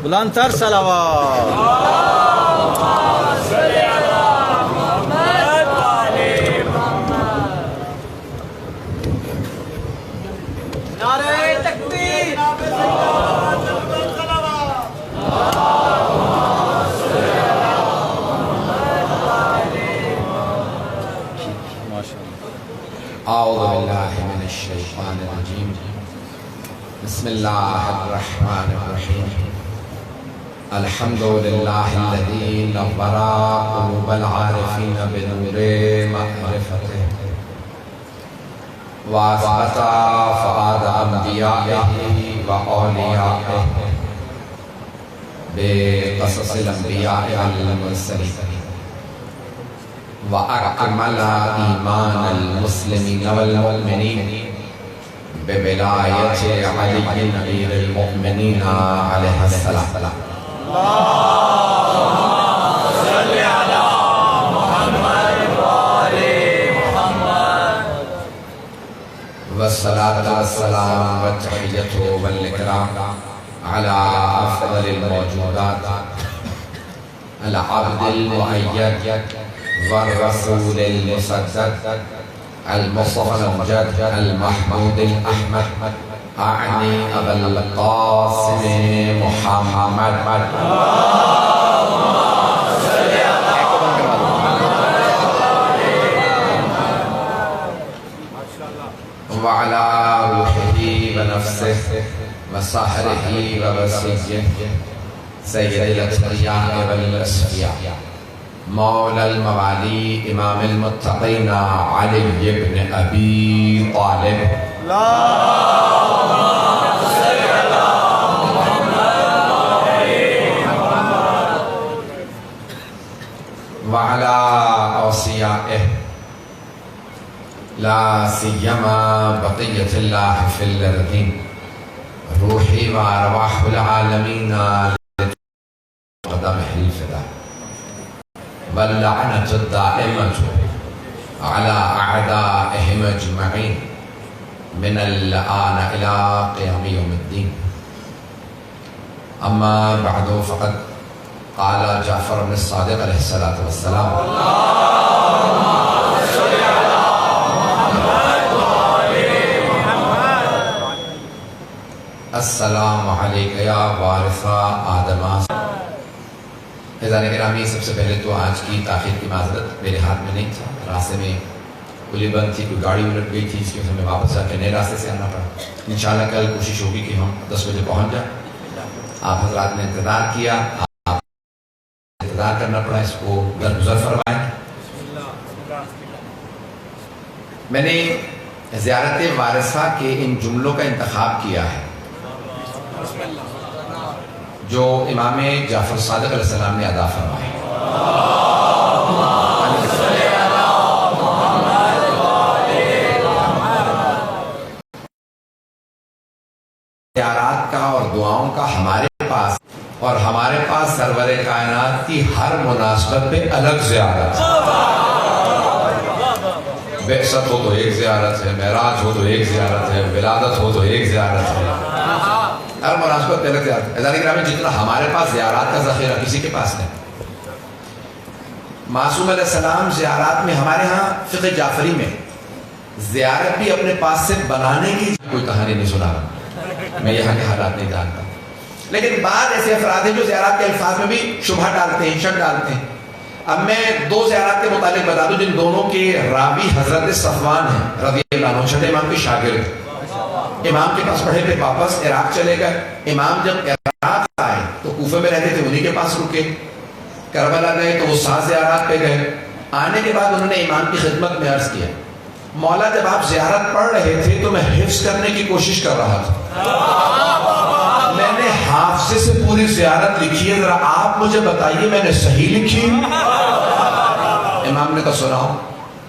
بلندتر صلوات. اعوذ باللہ من الشیطان الرجیم بسم اللہ الرحمن الرحیم الحمدللہ الذی نور قلوب العارفین بنور معرفتہ واثبت فؤاد انبیائہ واولیائہ بقصص الانبیاء والمرسلین وَأَكْمَلَ إِيمَانَ الْمُسْلِمِينَ وَالْمُؤْمِنِينَ بِوِلَایَةِ عَلِيٍّ أَمِيرِ الْمُؤْمِنِينَ عَلَيْهِ السَّلَامُ. اللهم صل على محمد وآل محمد. والصلاة والسلام والتحية والإكرام على أفضل الموجودات العبد المؤيد والرسول المسدد المصطفى المجد المحمود الأحمد أعني أبا القاسم محمد. وعلى روحه ونفسه وسحره ووصيه سيد الأتقياء والأصفياء مولا الموالی امام المتقین علی ابن ابی طالب. اللهم صل على محمد وعلى اوصیائه لا سیما بقیة اللہ فی الارضین روحی و ارواح العالمین قدمه الفدا واللعنة الدائمة على أعدائهم أجمعين من الآن إلى قيام يوم الدين. أما بعد فقد قال جعفر بن الصادق عليه الصلاة والسلام اللهم صل على محمد وآل محمد. السلام عليك يا وارث آدم. حضرات گرامی، سب سے پہلے تو آج کی تاخیر کی معذرت، میرے ہاتھ میں نہیں تھا، راستے میں پلی بند تھی، کوئی گاڑی الٹ گئی تھی، اس کی ہمیں واپس آ کے نئے راستے سے آنا پڑا. انشاءاللہ کل کوشش ہوگی کہ ہم 10 بجے پہنچ جائیں. آپ حضرات نے انتظار کیا، آپ انتظار کرنا پڑا، اس کو درگزر فرمائیں. میں نے زیارت وارثہ کے ان جملوں کا انتخاب کیا ہے جو امام جعفر صادق علیہ السلام نے ادا فرمائے. زیارات کا اور دعاؤں کا ہمارے پاس اور ہمارے پاس سرور کائنات کی ہر مناسبت پہ الگ زیارت ہے. بعثت ہو تو ایک زیارت ہے، معراج ہو تو ایک زیارت ہے، ولادت ہو تو ایک زیارت ہے. ہر مناسبت پہ الگ زیارت. حضرات گرامی، جتنا ہمارے پاس زیارات کا ذخیرہ کسی کے پاس نہیں. معصوم علیہ السلام زیارات میں، ہمارے ہاں فقہ جعفری میں زیارت بھی اپنے پاس سے بنانے کی کوئی کہانی نہیں سنا رہا، میں یہاں کے حالات نہیں جانتا. لیکن بعض ایسے افراد ہیں جو زیارات کے الفاظ میں بھی شبہ ڈالتے ہیں، شک ڈالتے ہیں. اب میں 2 زیارات کے متعلق بتا دوں جن دونوں کے راوی حضرت صفوان ہیں رضی اللہ عنہ، چھٹے امام کے شاگرد. امام کے پاس پڑھے پھر واپس عراق چلے گئے. امام جب عراق آئے تو کوفہ میں رہتے تھے، انہی کے پاس رکے. کربلا گئے تو وہ 7 زیارات پہ گئے. آنے کے بعد انہوں نے امام کی خدمت میں عرض کیا، مولا جب آپ زیارت پڑھ رہے تھے تو میں حفظ کرنے کی کوشش کر رہا تھا، میں نے حافظے سے پوری زیارت لکھی ہے، ذرا آپ مجھے بتائیے میں نے صحیح لکھی؟ امام نے کہا سناؤ.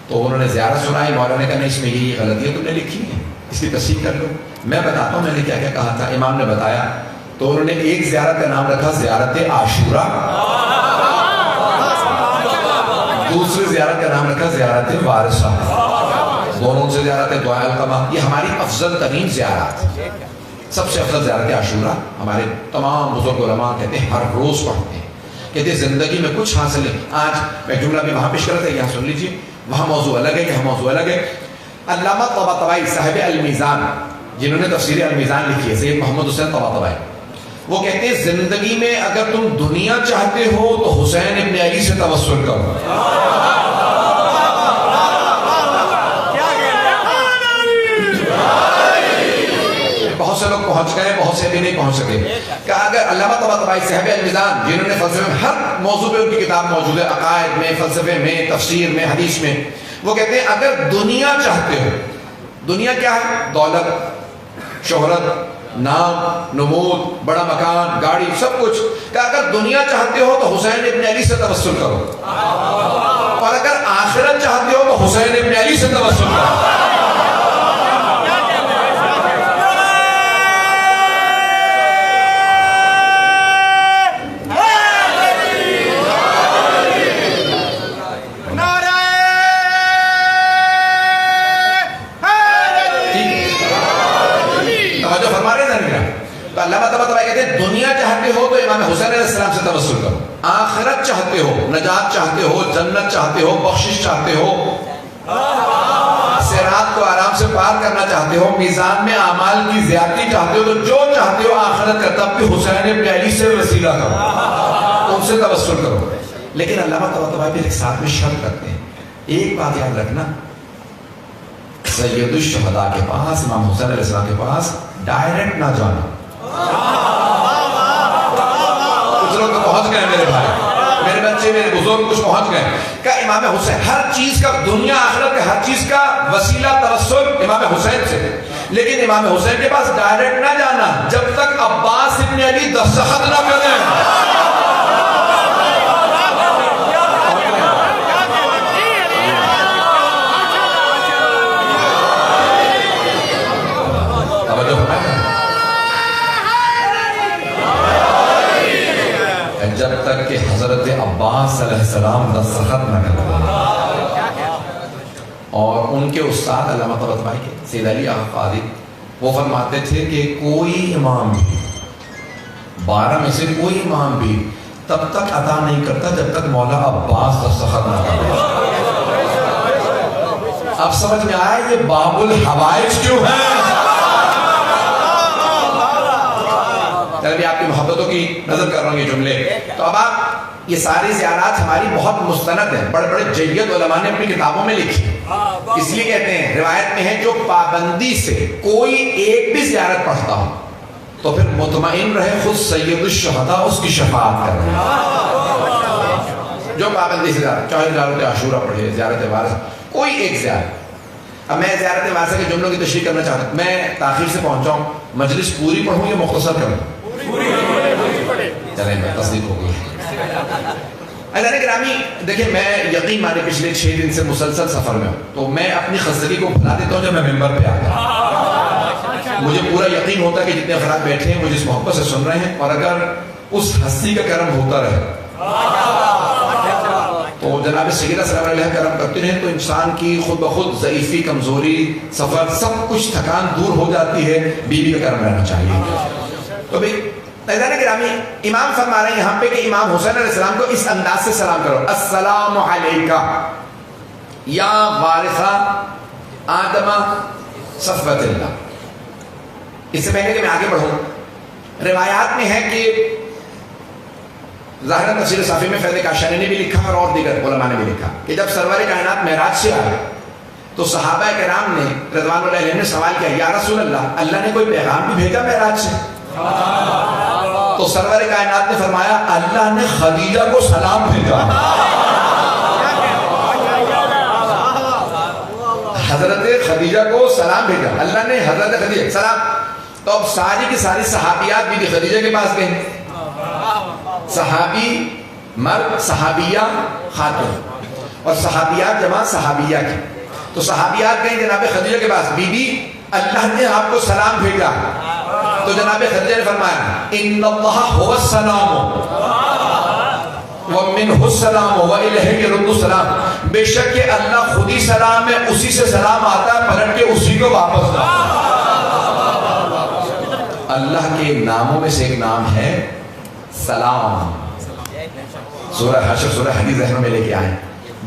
تو انہوں نے زیارت سنائی. مولا نے کہا نہیں، اس میں یہ غلطی ہے تم نے لکھی ہے، اس کی تصحیح کر لو. میں بتاتا ہوں میں نے کیا کیا کہا تھا. امام نے بتایا تو انہوں نے ایک زیارت کا نام رکھا زیارت عاشورہ، دوسری زیارت کا نام رکھا زیارت وارثہ. دونوں سے زیارت دعا القمہ، یہ ہماری افضل ترین زیارات. سب سے افضل زیارت عاشورہ ہمارے تمام بزرگ علماء کہتے ہیں ہر روز پڑھتے ہیں، کہتے ہیں زندگی میں کچھ حاصل نہیں. آج میں جملہ بھی وہاں پیش کر رہا تھا، یہاں سن لیجیے، وہاں موضوع الگ ہے، یہاں موضوع الگ ہے. علامہ طباطبائی صاحب المیزان جنہوں نے تفسیر المیزان لکھی ہے، سید محمد حسین طباطبائی، وہ کہتے ہیں زندگی میں اگر تم دنیا چاہتے ہو تو حسین ابن علی سے توسل کرو. بہت سے لوگ پہنچ گئے، بہت سے بھی نہیں پہنچ سکے. کہ اگر علامہ طباطبائی صاحب المیزان جنہوں نے فلسفے میں ہر موضوع پہ ان کی کتاب موجود ہے، عقائد میں، فلسفے میں، تفسیر میں، حدیث میں، وہ کہتے ہیں اگر دنیا چاہتے ہو، دنیا کیا ہے؟ دولت، شہرت، نام، نمود، بڑا مکان، گاڑی، سب کچھ. کہ اگر دنیا چاہتے ہو تو حسین ابن علی سے توسل کرو، اور اگر آخرت چاہتے ہو تو حسین ابن علی سے توسل کرو. علامہ طباطبائی کہتے ہیں دنیا چاہتے ہو تو امام حسین علیہ السلام سے توسل کرو، آخرت چاہتے ہو، نجات چاہتے ہو، جنت چاہتے ہو، بخشش چاہتے ہو، صراط کو آرام سے پار کرنا چاہتے ہو، میزان میں اعمال کی زیادتی چاہتے ہو، تو جو چاہتے ہو آخرت کا، تب بھی حسین ابن علی سے وسیلہ کرو، ان سے توسل کرو. لیکن علامہ طباطبائی پھر ایک ساتھ میں شرط کرتے ہیں، ایک بات یاد رکھنا، سید الشہداء کے پاس، امام حسین علیہ السلام کے پاس ڈائریکٹ نہ جانا. کچھ لوگ تو پہنچ گئے میرے بھائی، میرے بچے، میرے بزرگ کچھ پہنچ گئے کہ امام حسین ہر چیز کا، دنیا آخرت کا ہر چیز کا وسیلہ توسل امام حسین سے. لیکن امام حسین کے پاس ڈائریکٹ نہ جانا جب تک عباس ابن علی دستخط نہ کریں. جب تک کہ حضرت عباس علیہ السلام دستخط نہ کریں. اور ان کے استاد علامہ طباطبائی کے سید علی آغا قادری، وہ فرماتے تھے کہ کوئی امام بھی، 12 میں سے کوئی امام بھی تب تک عطا نہیں کرتا جب تک مولا عباس دستخط نہ کرے. اب سمجھ میں آیا یہ باب الحوائج کیوں ہے؟ آپ کی محبتوں کی نظر کر رہا ہوں یہ جملے. تو اب آپ یہ ساری زیارات ہماری بہت مستند ہیں، بڑے بڑے جید علماء نے اپنی کتابوں میں لکھی. اس لیے کہتے ہیں، روایت میں ہے جو پابندی سے کوئی ایک بھی زیارت پڑھتا ہو تو پھر مطمئن رہے خود سید الشہداء اس کی شفاعت کر رہے ہیں. جو پابندی سے زیارت، چاہے زیارت عاشورہ پڑھے، زیارت وارثہ، کوئی ایک زیارت. اب میں زیارت وارثہ کے جملوں کی تشریح کرنا چاہتا ہوں. میں تاخیر سے پہنچا ہوں، مجلس پوری پڑھوں یا مختصر کروں؟ چلیں میں تصدیق ہو گئی. عزیزان گرامی، دیکھیں میں یقین مانے پچھلے 6 دن سے مسلسل سفر میں ہوں، تو میں اپنی خستگی کو بھلا دیتا ہوں جب میں ممبر پہ آتا ہوں. مجھے پورا یقین ہوتا ہے کہ جتنے افراد بیٹھے ہیں مجھے اس محبت سے سن رہے ہیں، اور اگر اس ہستی کا کرم ہوتا رہے تو جناب سیدہ صلی اللہ علیہ وسلم کرم کرتے رہے تو انسان کی خود بخود ضعیفی، کمزوری، سفر، سب کچھ تھکان دور ہو جاتی ہے. بیوی کا کرم رہنا چاہیے. تو بھئی عزیزان گرامی، امام فرما رہے ہیں یہاں پہ کہ امام حسین علیہ السلام کو اس انداز سے سلام کرو، السلام علیکہ یا وارثہ آدم صفوت اللہ. اس سے پہلے کہ میں آگے بڑھوں، روایات میں ہے کہ ظاہراً تفسیر صافی میں فیض کاشانی نے بھی لکھا اور دیگر علماء نے بھی لکھا کہ جب سرور کائنات معراج سے آئے تو صحابہ کرام نے رضوان اللہ علیہ نے سوال کیا، یا رسول اللہ، اللہ نے کوئی پیغام بھی بھیجا معراج سے؟ تو سرور کائنات نے فرمایا، اللہ نے خدیجہ کو سلام بھیجا. حضرت خدیجہ کو سلام بھیجا، اللہ نے حضرت خدیجہ سلام. تو اب ساری کی ساری صحابیات بی بی خدیجہ کے پاس گئے، صحابی مرد، صحابیہ خاتون، اور صحابیات جمع صحابیہ کی. تو صحابیات گئے جناب خدیجہ کے پاس، بی بی اللہ نے آپ کو سلام بھیجا. تو جناب خدیجہ نے فرمایا، ان اللہ هو السلام ومنہ السلام والیہ یرد السلام. بے شک کہ اللہ خود ہی سلام ہے، اسی سے سلام آتا ہے، پلٹ کے اسی کو واپس لاتا ہے. اللہ کے ناموں میں سے ایک نام ہے سلام. سورہ حشر سورہ حدیث ذہنوں میں لے کے آئیں,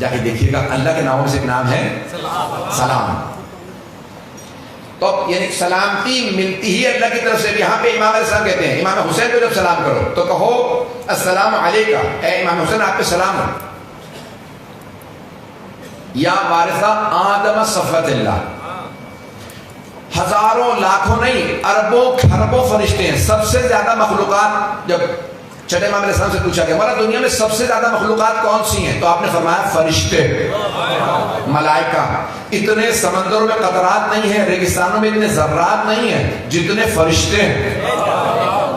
جا کے دیکھیے گا, اللہ کے ناموں میں سے ایک نام ہے سلام. تو یعنی سلامتی ملتی ہی اللہ کی طرف سے بھی. یہاں پہ امام علیہ السلام کہتے ہیں امام حسین کو جب سلام کرو تو کہو السلام علیکہ, اے امام حسین آپ پہ سلام ہو. یا وارثہ آدم صفوت اللہ, ہزاروں لاکھوں نہیں اربوں کھربوں فرشتے ہیں. سب سے زیادہ مخلوقات, جب چھٹے امام علیہ السلام سے پوچھا گیا ہمارا دنیا میں سب سے زیادہ مخلوقات کون سی ہیں, تو آپ نے فرمایا فرشتے, ملائکہ. اتنے سمندروں میں قطرات نہیں ہیں, ریگستانوں میں اتنے ذرات نہیں ہیں جتنے فرشتے ہیں.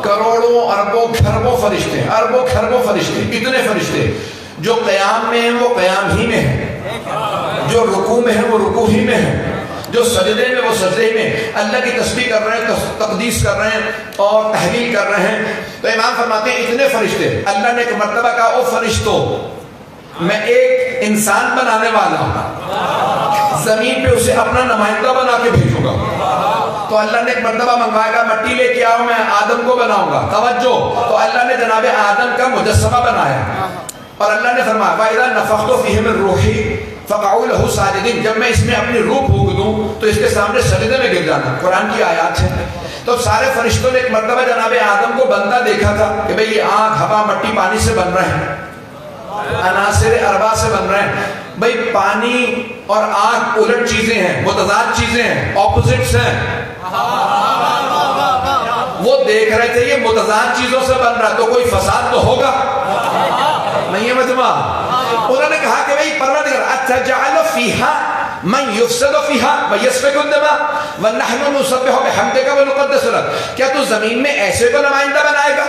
کروڑوں اربوں کھربوں فرشتے, اربوں کھربوں فرشتے, اتنے فرشتے. جو قیام میں ہیں وہ قیام ہی میں ہیں, جو رکوع میں ہیں وہ رکوع ہی میں ہیں, جو سجدے میں وہ سجدے میں اللہ کی تسبیح کر رہے ہیں, تقدیس کر رہے ہیں اور تحلیل کر رہے ہیں. تو امام فرماتے ہیں اتنے فرشتے. اللہ نے ایک مرتبہ کہا او فرشتوں میں ایک انسان بنانے والا ہوں, زمین پہ اسے اپنا نمائندہ بنا کے بھیجوں گا. تو اللہ نے ایک مرتبہ منگوایا گا مٹی لے کے آؤ میں آدم کو بناؤں گا. توجہ, تو اللہ نے جناب آدم کا مجسمہ بنایا اور اللہ نے فرمایا وَإِذَا نَفَخْتُ فِيهِ مِن رُوحِي فَقَعُوا لَهُ سَاجِدِينَ, جب میں اس میں اپنی روح پھونک دوں تو اس کے سامنے سجدے میں گر جانا. قرآن کی آیات ہے. تو سارے فرشتوں نے ایک مرتبہ جناب آدم کو بنتا دیکھا تھا کہ بھئی یہ آگ ہوا مٹی پانی سے بن رہے ہیں, عناصر اربع سے بن رہے ہیں. بھئی پانی اور آگ الٹ چیزیں ہیں, متضاد چیزیں ہیں, اپوزٹس ہیں. وہ دیکھ رہے تھے یہ متضاد چیزوں سے بن رہا تو کوئی فساد تو ہوگا نہیں ہے مجمع. انہوں نے کہا کہ بھئی پروردگار اتجعل فیہا من یفسد فیہا ویسفک الدماء ونحن نسبح بحمدک ونقدس لک, کیا تو زمین میں ایسے کو نمائندہ بنائے گا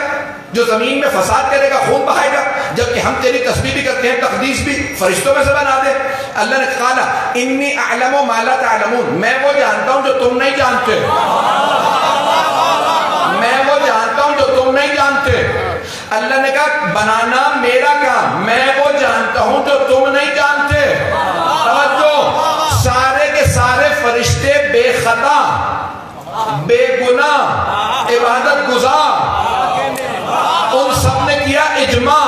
جو زمین میں فساد کرے گا, خون بہائے گا, جبکہ ہم تیری تسبیح بھی کرتے ہیں, تقدیس بھی, فرشتوں میں سے بنا دے. اللہ نے کہا انی اعلم ما لا تعلمون, میں وہ جانتا ہوں جو تم نہیں جانتے, میں وہ جانتا ہوں جو تم نہیں جانتے. اللہ نے کہا بنانا میرا کام, میں وہ جانتا ہوں جو تم نہیں جانتے. توجہ, سارے کے سارے فرشتے بے خطا, بے گناہ, عبادت گزار, ان سب نے کیا اجماع,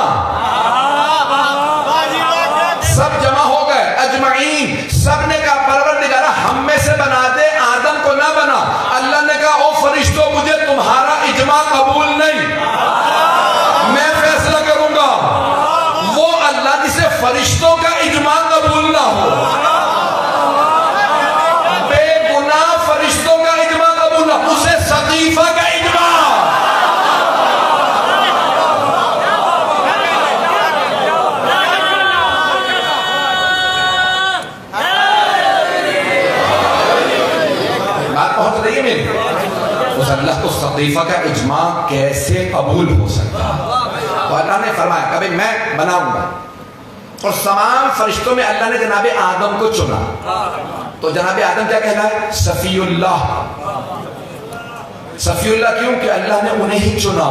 سب جمع ہو گئے اجمعین. سب نے کہا پروردگارہ ہم میں سے بنا دے, آدم کو نہ بنا. اللہ نے کہا او فرشتوں مجھے تمہارا اجماع قبول نہیں, میں فیصلہ کروں گا. وہ اللہ جسے فرشتوں کا اجماع قبول نہ ہو, بے گناہ فرشتوں کا اجماع قبول نہ ہو, اسے سقیفہ کا اجماع. بات پہنچ رہی ہے میری؟ اس اللہ کو سقیفہ کا اجماع کیسے قبول ہو سکتا؟ تو اللہ نے فرمایا کبھی میں بناؤں گا, اور تمام فرشتوں میں اللہ نے جناب آدم کو چنا. تو جناب آدم کیا کہلائے؟ صفی اللہ. صفی اللہ کیوں کہ اللہ نے انہیں ہی چنا.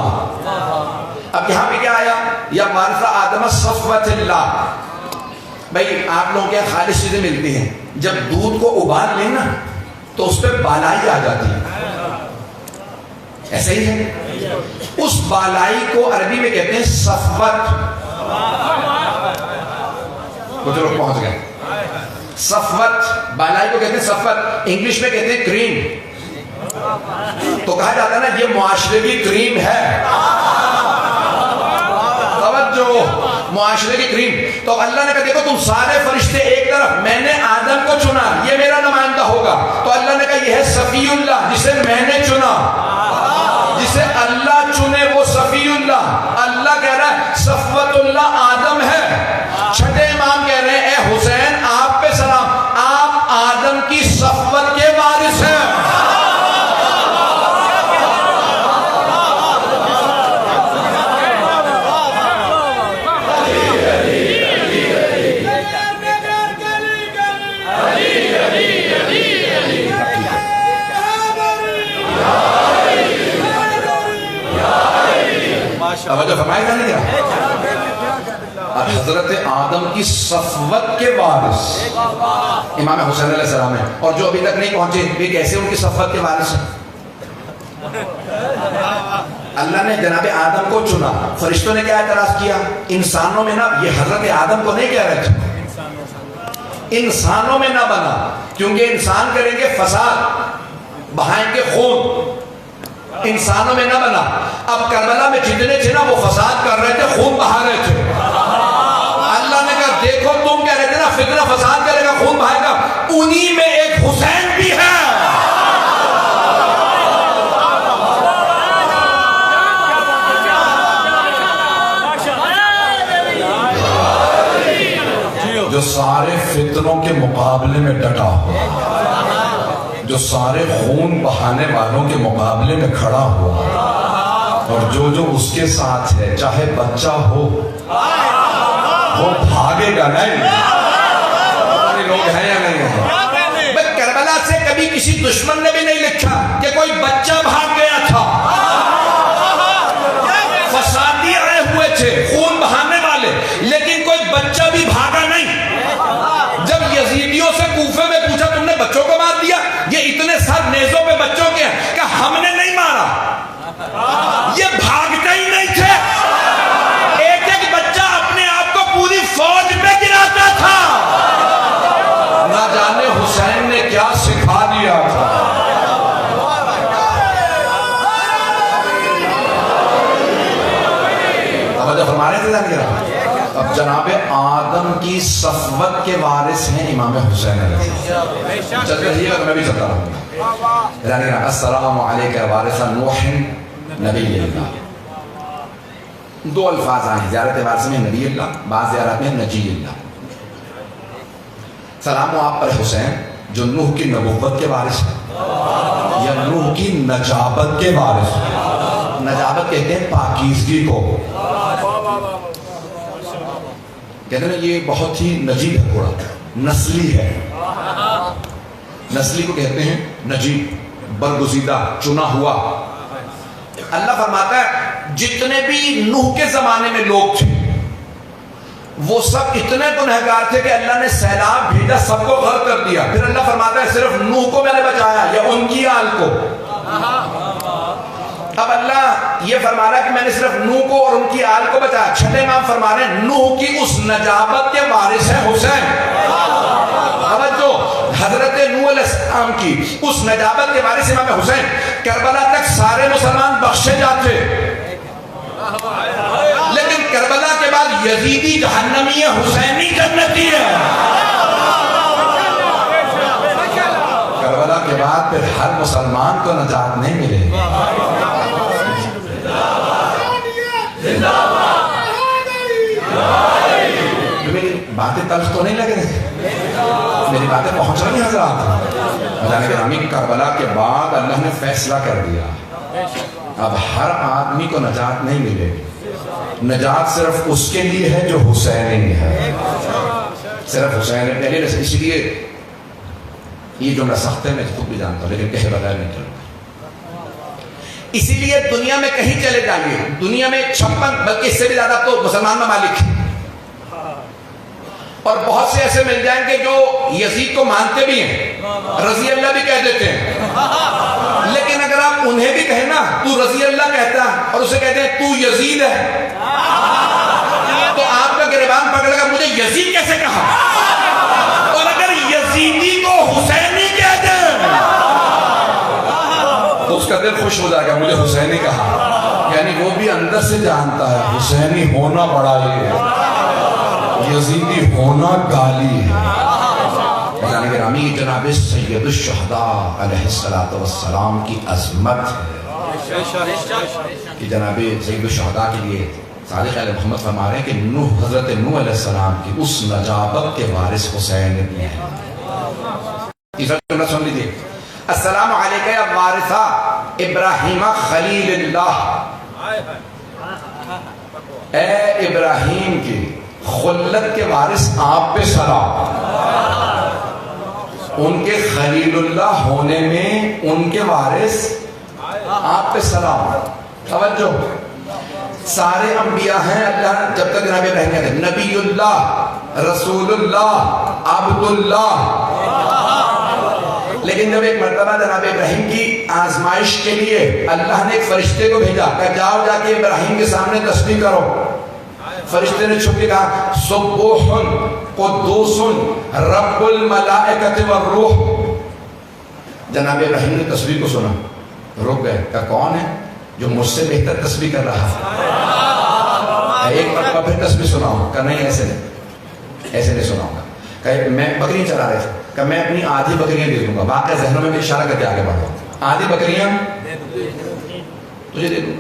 اب یہاں پہ کیا آیا؟ یا وارث آدم صفوت اللہ. بھئی آپ لوگوں کے خالص چیزیں ملتی ہیں, جب دودھ کو ابال لیں نا تو اس پہ بالائی آ جاتی ہے, ایسے ہی ہے. اس بالائی کو عربی میں کہتے ہیں صفوت. کچھ لوگ پہنچ گئے. صفوت بالائی کو کہتے ہیں صفوت, انگلش میں کہتے ہیں کریم. تو کہا جاتا ہے نا یہ معاشرے کی کریم ہے. توجہ, معاشرے کی کریم. تو اللہ نے کہا دیکھو تم سارے فرشتے ایک طرف, میں نے آدم کو چنا, یہ میرا نمائندہ ہوگا. تو اللہ نے کہا یہ ہے صفی اللہ جسے میں نے چنا. جسے اللہ چنے وہ صفی اللہ. اللہ کہہ رہا ہے صفوت اللہ آدم ہے. چھٹے امام کہہ رہے ہیں اے حسین آپ پہ سلام, آپ آدم کی صفوت کے وارث ہیں. توجہ فرمائے گا نہیں کیا؟ حضرت آدم کی صفوت کے وارث امام حسین علیہ السلام ہے. اور جو ابھی تک نہیں پہنچے یہ کیسے ان کی صفوت کے وارث ہیں؟ اللہ نے جناب آدم کو چنا، فرشتوں نے کیا اعتراض کیا؟ انسانوں میں نہ، یہ حضرت آدم کو نہیں کہہ رہے تھے، انسانوں میں نہ بنا، کیونکہ انسان کریں گے فساد، بہائیں گے خون، انسانوں میں نہ بنا۔ اب کربلا میں جتنے تھے نا وہ فساد کر رہے تھے، خون بہا رہے تھے۔ اللہ نے کہا دیکھو تم کہہ رہے تھے نا فتنہ فساد کرے گا، خون بہائے گا، انہی میں ایک حسین بھی ہے۔ جو سارے فتنوں کے مقابلے میں ڈٹا ہوا، جو سارے خون بہانے والوں کے مقابلے میں کھڑا ہوا، اور جو اس کے ساتھ ہے، چاہے بچہ ہو، وہ بھاگے گا نہیں۔ لوگ ہیں یا نہیں ہیں؟ کربلا سے کبھی کسی دشمن نے بھی نہیں لکھا کہ کوئی بچہ بھاگ گیا تھا۔ فسادی آئے ہوئے تھے، خون بہانے والے، لیکن کوئی بچہ بھی بھاگا نہیں۔ جب یزیدیوں سے کوفے میں پوچھا تم نے بچوں کو مار دیا؟ یہ اتنے سر نیزوں پہ بچوں کے ہیں کہ ہم نے نہیں مارا، یہ بھاگتے ہی نہیں تھے۔ ایک ایک بچہ اپنے آپ کو پوری فوج پہ گراتا تھا۔ نہ جانے حسین نے کیا سکھا دیا تھا۔ توجہ فرما رہے تھے جان کے رہا۔ اب جناب آدم کی صفوت کے وارث ہیں امام حسین علیہ السلام۔ چل رہی ہے میں بھی چلتا رہوں گا۔ السلام علیکہ وارث نوح نبی اللہ۔ دو الفاظ آئیں، زیارت وارث میں نبی اللہ، بعض زیارت میں نجی اللہ۔ سلام ہو آپ پر حسین جو نوح کی نبوت کے وارث ہیں، یا نوح کی نجابت کے وارث ہیں۔ نجابت کہتے ہیں پاکیزگی کو، کہتے ہیں یہ بہت ہی نجیب ہے، گھوڑا نسلی ہے، نسلی کو کہتے ہیں نجیب، برگزیدہ، چنا ہوا۔ اللہ فرماتا ہے جتنے بھی نوح کے زمانے میں لوگ تھے وہ سب اتنے گنہگار تھے کہ اللہ نے سیلاب بھیجا، سب کو غرق کر دیا۔ پھر اللہ فرماتا ہے صرف نوح کو میں نے بچایا، یا ان کی آل کو۔ اب اللہ یہ فرما رہا ہے کہ میں نے صرف نوح کو اور ان کی آل کو بچایا۔ چھٹے امام فرما رہے ہیں نوح کی اس نجابت کے وارث ہے حسین۔ توجہ، حضرت نوح علیہ السلام کی اس نجابت کے وارث امام حسین۔ کربلا تک سارے مسلمان بخشے جاتے، لیکن کربلا کے بعد یزیدی جہنمی ہے، حسینی جنتی ہے۔ کربلا کے بعد پھر ہر مسلمان کو نجات نہیں ملے۔ میری باتیں تلخ تو نہیں لگ رہی، میری باتیں پہنچ رہی ہیں حضرات؟ جانے کے رامی کربلا کے بعد اللہ نے فیصلہ کر دیا اب ہر آدمی کو نجات نہیں ملے گی، نجات صرف اس کے لیے ہے جو حسینی ہے، صرف حسین ہے۔ اس لیے یہ جملہ سخت ہے، میں خود بھی جانتا ہوں، لیکن کہے بغیر نہیں چلتا۔ اسی لیے دنیا میں کہیں چلے جائیے، دنیا میں 56 بلکہ اس سے بھی زیادہ تو مسلمان ممالک ہیں، اور بہت سے ایسے مل جائیں گے جو یزید کو مانتے بھی ہیں، رضی اللہ بھی کہہ دیتے ہیں، لیکن اگر آپ انہیں بھی کہیں نا تو رضی اللہ کہتا اور اسے کہتے ہیں تو یزید ہے، تو آپ کا گریبان پکڑے گا مجھے یزید کیسے کہا؟ اور اگر یزیدی کو حسینی کہہ دیں تو اس کا دل خوش ہو جائے گا، مجھے حسینی کہا، یعنی وہ بھی اندر سے جانتا ہے حسینی ہونا بڑا ہی ہے، یزیدی ہونا گالی ہے۔ گرامی جناب سید الشہداء علیہ السلام کی عظمت ہے کہ جناب سید الشہداء کے لیے صادق علیہ محمد فرما رہے ہیں کہ حضرت نوح علیہ السلام کی اس نجابت کے وارث حسین ابن ہیں۔ تیسرا جملہ سن لیجئے، السلام علیکہ یا وارثہ ابراہیم خلیل اللہ، اے ابراہیم کی خلت کے وارث آپ پہ سلام، ان کے خلیل اللہ ہونے میں ان کے وارث آپ پہ سلام۔ توجہ، سارے انبیاء ہیں، اللہ جب تک جناب ابراہیم کہتے ہیں نبی اللہ، رسول اللہ، عبد اللہ، لیکن جب ایک مرتبہ جناب ابراہیم کی آزمائش کے لیے اللہ نے ایک فرشتے کو بھیجا کہ جاؤ جا کے ابراہیم کے سامنے تسبیح کرو. فرشتے نے چھپ کے کہا سبوح قدوس رب الملائکۃ والروح. جناب ابراہیم نے تسبیح کو سنا, رک گئے, کہا کون ہے جو مجھ سے بہتر تسبیح کر رہا ہے؟ ایک مرتبہ پھر تسبیح سناؤں, کہا نہیں ایسے نہیں سناؤں گا. کہ میں بکریاں چلا رہے تھے, کہ میں اپنی آدھی بکریاں دے دوں گا, واقعہ ذہنوں میں اشارہ کر کے آگے بڑھا, آدھی بکریاں تجھے دے دوں گا.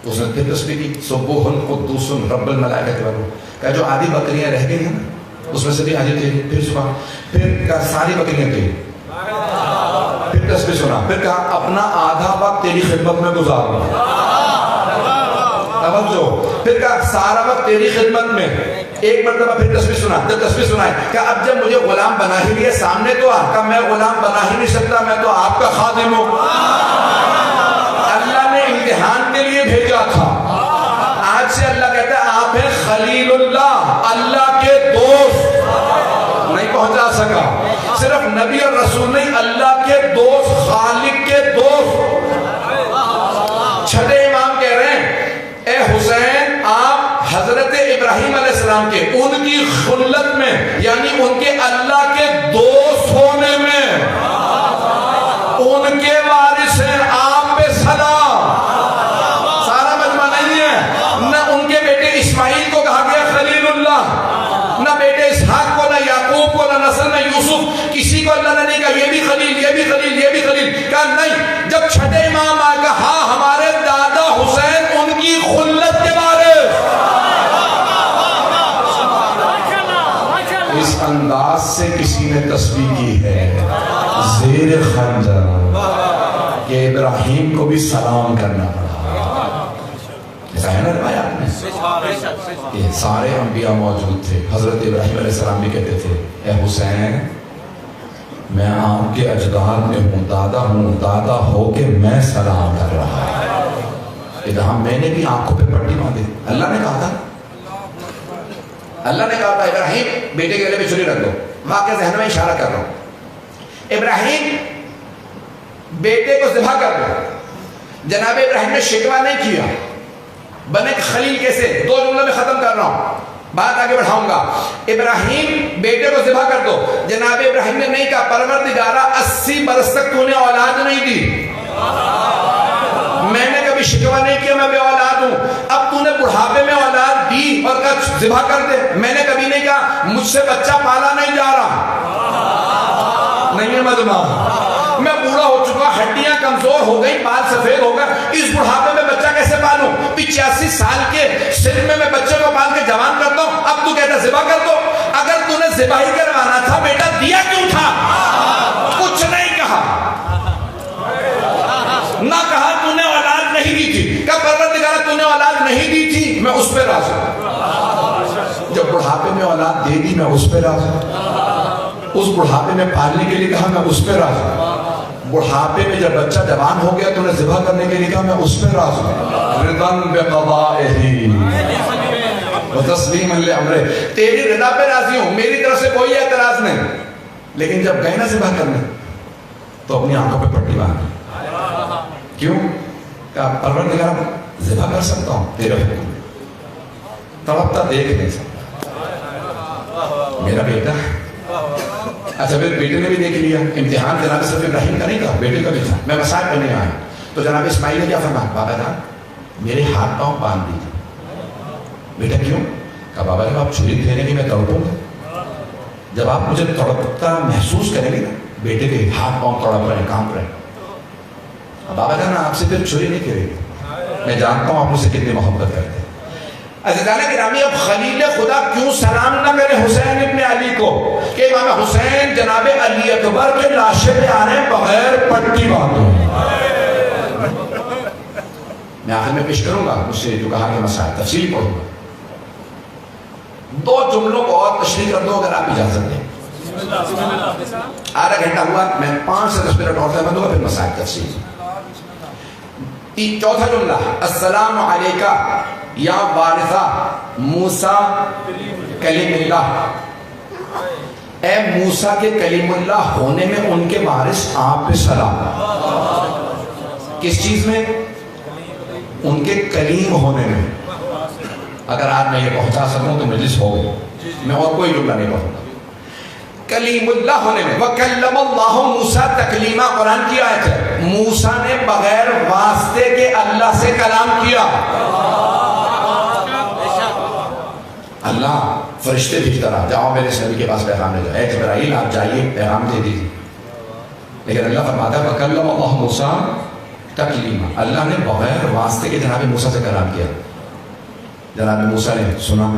اس نے پھر تسبیح کی سبوح قدوس رب الملائکۃ والروح. کہا جو آدھی بکریاں رہ گئی ہیں نا اس میں سے بھی آدھی تیری. پھر صبح پھر کہا ساری بکریاں تیری. پھر تسبیح سنا, پھر کہا اپنا آدھا وقت تیری خدمت میں گزار دوں. پھر کہا سارا وقت تیری خدمت میں. ایک مرتبہ پھر تسبیح سنا, جب تسبیح سنائے کہ اب جب مجھے غلام بنا ہی لیے سامنے تو آ, میں غلام بنا ہی نہیں سکتا, میں تو آپ کا خادم ہوں. اللہ نے امتحان کے لیے بھیجا تھا. آج سے اللہ کہتا ہے آپ ہیں خلیل اللہ, اللہ کے دوست. نہیں پہنچا سکا, صرف نبی اور رسول نہیں, اللہ کے دوست, خالق کے دوست. چھٹے امام کہہ رہے ہیں اے حسین آپ حضرت ابراہیم علیہ السلام کے ان کی خلت میں یعنی ان کے اللہ کے دوست ہونے میں ان کے وارث ہیں, آپ پہ سلام. سارا مجمع نہیں ہے. نہ ان کے بیٹے اسماعیل کو کہا گیا خلیل اللہ, نہ بیٹے اسحاق کو, نہ یعقوب کو, نہ نسل میں یوسف, کسی کو اللہ نے نہیں کہا یہ بھی خلیل, یہ بھی خلیل, یہ بھی خلیل. کہا نہیں, جب چھٹے امام آئے کہا ہاں ہمارے دادا حسین ان کی خلت کے بارے. اس انداز سے کسی نے تسبیح کی ہے زیر خنجر کہ ابراہیم کو بھی سلام کرنا پڑا. ایسا ہے نا روایات میں یہ سارے انبیاء موجود تھے. حضرت ابراہیم علیہ السلام بھی کہتے تھے اے حسین میں آپ کے اجداد میں ہوں, دادا ہو کے میں سلام کر رہا ہوں. یہاں میں نے بھی آنکھوں پہ پٹی باندھی. اللہ نے کہا تھا ابراہیم بیٹے کے گلے پہ چھری رکھ دو. واقعہ ذہن میں اشارہ کر رہا ہوں. ابراہیم بیٹے کو ذبح کر دو. جناب ابراہیم نے شکوہ نہیں کیا, بنے خلیل کیسے, 2 جملوں میں ختم کر رہا ہوں, بات آگے بڑھاؤں گا. ابراہیم بیٹے کو ذبح کر دو. جناب ابراہیم نے نہیں کہا پروردگارہ 80 برس تک تو نے اولاد نہیں دی, میں نے کبھی شکوہ نہیں کیا میں بے اولاد ہوں, اب تو نے بڑھاپے میں اولاد دی اور کہا ذبح کر دے. میں نے کبھی نہیں کہا مجھ سے بچہ پالا نہیں جا رہا. نہیں ہے مجمع, میں بوڑھا ہو چکا, ہڈیاں کمزور ہو گئی, بال سفید ہو گئے, اس بڑھاپے میں بچہ کیسے پالوں؟ 85 سال کے سن میں بچے کو پال کے جوان کرتا ہوں. اب تو کہتا ذبح کر دو. اگر تو نے ذبح ہی کروانا تھا بیٹا دیا کیوں تھا؟ کچھ نہیں کہا, نہ کہا تو نے اولاد نہیں دی تھی. کہ پروردگارہ تو نے اولاد نہیں دی تھی میں اس پہ راضی ہوں. جب بڑھاپے میں اولاد دے دی میں اس پہ راضی ہوں. اس بڑھاپے میں پالنے کے لیے کہا میں اس پہ راضی ہوں. بڑھاپے میں جب بچہ جوان ہو گیا تو نے ذبح کرنے کے لیے کہا میں اس پہ راضی ہوں. رضاً بقضائہ وتسلیما لامرہ, تیری رضا پہ راضی ہوں, میری طرف سے کوئی اعتراض نہیں. لیکن جب گئے نا ذبح کرنے تو اپنی آنکھوں پہ پٹی باندھی. کیوں؟ کہ پروردگار ذبح کر سکتا ہوں تیرے حکم, تڑپتا دیکھ نہیں سکتا میرا بیٹا. اچھا پھر بیٹے نے بھی دیکھ لیا. امتحان جناب صرف ابراہیم کا نہیں تھا, بیٹے کا بھی تھا. میں مسائل پہ نہیں آیا تو جناب اسماعیل نے کیا فرمایا, بابا جان میرے ہاتھ پاؤں باندھ دیجیے. بیٹا کیوں؟ کہا بابا جب آپ چھری پھیریں گے میں تڑپوں گا. جب آپ مجھے تڑپتا محسوس کریں گے نا, بیٹے کے ہاتھ پاؤں تڑپ رہے ہیں, کانپ رہے ہیں. بابا جان آپ سے پھر چھری نہیں پھیرے گی, میں جانتا ہوں آپ مجھ سے کتنی محبت کرتے ہیں. عزیزان گرامی اب خلیل خدا کیوں سلام نہ کرے حسین ابن علی کو کہ امام حسین جناب علی اکبر کے لاشے پہ آ رہے ہیں بغیر پٹی باندھو. میں آخر میں پیش کروں گا مجھ سے جو کہا کہ مسائل تفصیلی پڑھوں گا. 2 جملوں کو اور تشریح کر دو اگر آپ اجازت دیں. آدھا گھنٹہ ہوا, میں 5 سے 10 منٹ اور سمجھ دوں گا پھر مسائل تفصیل. چوتھا جملہ السلام علیکہ یا وارثہ موسیٰ کلیم اللہ. اے موسیٰ کے کلیم اللہ ہونے میں ان کے وارث آپ پہ سلام. کس چیز میں؟ ان کے کلیم ہونے میں. اگر آج میں یہ پہنچا سکوں تو مجلس ہو گئی. میں اور کوئی جملہ نہیں پڑھوں گا. کلیم اللہ ہونے میں. وَكَلَّمَ اللَّهُ مُوسَىٰ تَكْلِيمًا قرآن کی آیت ہے. موسیٰ نے بغیر واسطے کے اللہ سے کلام کیا. اللہ فرشتے بھیجتا رہا، جاؤ میرے نبی کے پاس پیغام لے جاؤ. اے جبرائیل آپ جائیے پیغام دے دیجیے. لیکن اللہ فرماتا ہے وَكَلَّمَ اللَّهُ مُوسَىٰ تَكْلِيمًا. اللہ نے بغیر واسطے کے جناب موسیٰ سے کلام کیا. جناب موسیٰ نے سنا.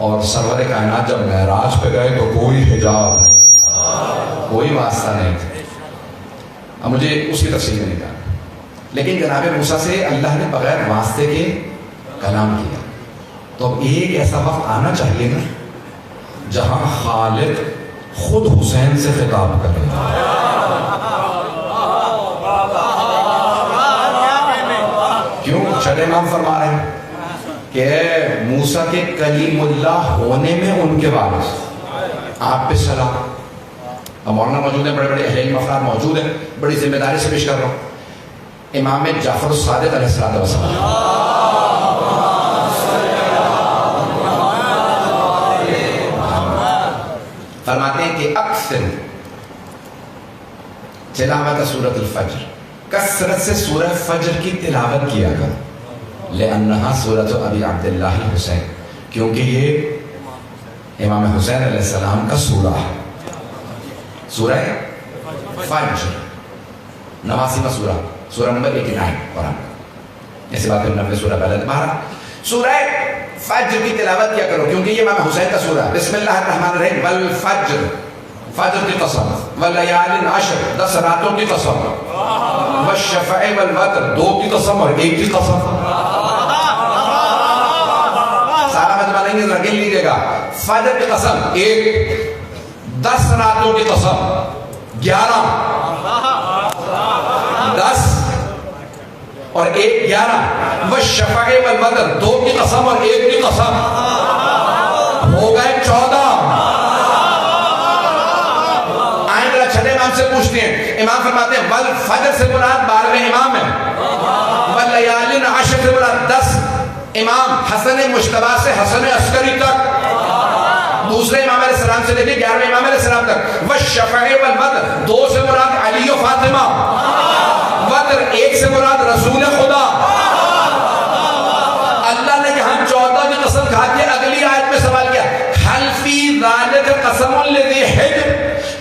اور سرور کائنات جب معراج پہ گئے تو کوئی حجاب نہیں، کوئی واسطہ نہیں تھا. اب مجھے اس کی تفصیل نہیں جاننا، لیکن جناب موسیٰ سے اللہ نے بغیر واسطے کے کلام کیا. تو اب ایک ایسا وقت آنا چاہیے نا جہاں خالق خود حسین سے خطاب کرے. کیوں؟ چلے امام فرما رہے ہیں کہ موسیٰ کے کلیم اللہ ہونے میں ان کے وارث آپ پہ سلام. اب مولانا موجود ہیں، بڑے بڑے اہل علم افراد موجود ہیں، بڑی ذمہ داری سے پیش کر رہا ہوں. امام جعفر الصادق علیہ السلام فرماتے ہیں کہ اکثر تلاوت سورۃ الفجر، کثرت سے سورہ فجر کی تلاوت کیا کر. لأنہا سورۃ ابی عبداللہ حسین، کیونکہ یہ امام حسین علیہ السلام کا سورہ ہے. سورہ فجر 89واں سورہ، سورہ نمبر 89 قرآن. ایسی بات ہے 90 سورہ پہلے تمہارا. سورہ فجر کی تلاوت کیا کرو کیونکہ یہ امام حسین کا سورہ ہے. بسم اللہ الرحمن الرحیم. والفجر، فجر کی قسم. واللیال عشر، 10 راتوں کی قسم. والشفع والوتر، 2 کی قسم اور 1 کی قسم. سارا مجمع نہیں رگل لیجئے گا. فجر کی قسم 1، 10 راتوں کی قسم 11، 10 اور 1 11. والشفع والوتر، 2 کی قسم اور 1 کی قسم، ہو گئے 14. آئیں ذرا چھٹے امام سے پوچھتے ہیں. امام فرماتے ہیں والفجر سے مراد 12ویں امام ہے. واللیال عشر سے مراد 10 امام حسن مجتبیٰ سے حسن عسکری تک. دوسرے امام علیہ السلام سے لے کے 11ویں امام علیہ السلام تک. والشفع والوتر، 2 سے مراد علی و فاطمہ. وتر 1 سے مراد رسول خدا. اللہ نے یہاں 14 کی قسم کھا کے اگلی آیت میں سوال کیا حل فی ذالک قسم لذی حجر،